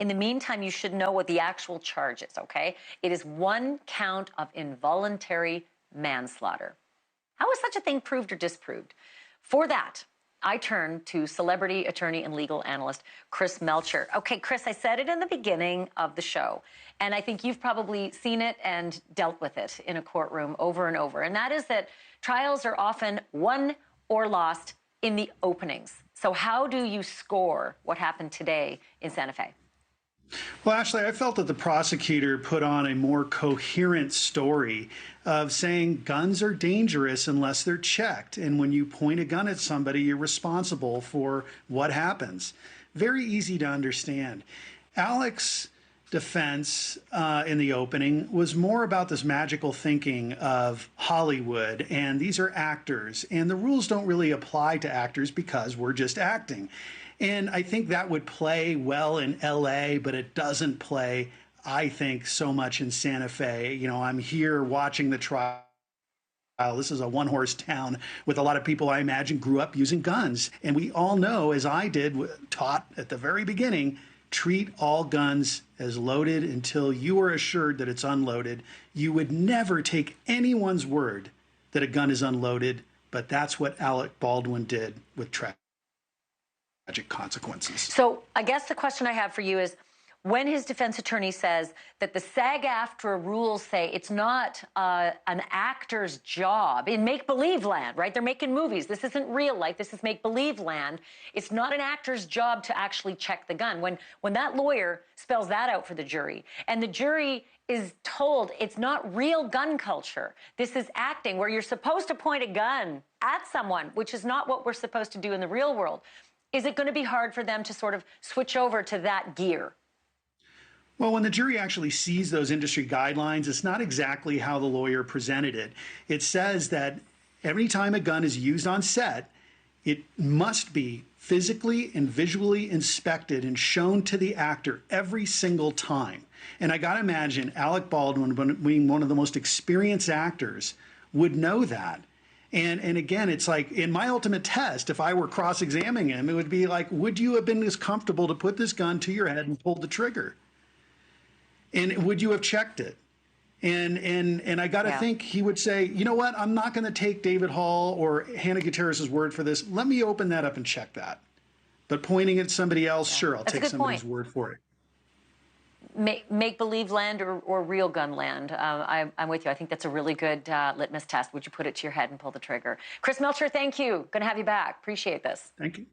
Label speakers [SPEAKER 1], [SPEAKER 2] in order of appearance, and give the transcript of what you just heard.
[SPEAKER 1] In the meantime, you should know what the actual charge is, okay? It is 1 count of involuntary manslaughter. How is such a thing proved or disproved? For that, I turn to celebrity attorney and legal analyst Chris Melcher. Okay, Chris, I said it in the beginning of the show, and I think you've probably seen it and dealt with it in a courtroom over and over, and that is that trials are often won or lost in the openings. So how do you score what happened today in Santa Fe?
[SPEAKER 2] Well, Ashley, I felt that the prosecutor put on a more coherent story of saying guns are dangerous unless they're checked. And when you point a gun at somebody, you're responsible for what happens. Very easy to understand. Alec's defense in the opening was more about this magical thinking of Hollywood, and these are actors, and the rules don't really apply to actors because we're just acting. And I think that would play well in LA, but it doesn't play, I think, so much in Santa Fe. You know, I'm here watching the trial. This is a one-horse town with a lot of people I imagine grew up using guns. And we all know, as I did, taught at the very beginning, treat all guns as loaded until you are assured that it's unloaded. You would never take anyone's word that a gun is unloaded, but that's what Alec Baldwin did with tragic consequences.
[SPEAKER 1] So I guess the question I have for you is, when his defense attorney says that the SAG-AFTRA rules say it's not an actor's job in make-believe land, right? They're making movies. This isn't real life. This is make-believe land. It's not an actor's job to actually check the gun. When that lawyer spells that out for the jury, and the jury is told it's not real gun culture, this is acting, where you're supposed to point a gun at someone, which is not what we're supposed to do in the real world, is it going to be hard for them to sort of switch over to that gear?
[SPEAKER 2] Well, when the jury actually sees those industry guidelines, it's not exactly how the lawyer presented it. It says that every time a gun is used on set, it must be physically and visually inspected and shown to the actor every single time. And I got to imagine Alec Baldwin, being one of the most experienced actors, would know that. And again, it's like in my ultimate test, if I were cross-examining him, it would be like, would you have been as comfortable to put this gun to your head and pull the trigger? And would you have checked it? And I got to think he would say, you know what? I'm not going to take David Hall or Hannah Gutierrez's word for this. Let me open that up and check that. But pointing at somebody else, sure, I'll take somebody's word for it.
[SPEAKER 1] Make-believe land or real gun land. I'm with you. I think that's a really good litmus test. Would you put it to your head and pull the trigger? Chris Melcher, thank you. Going to have you back. Appreciate this.
[SPEAKER 2] Thank you.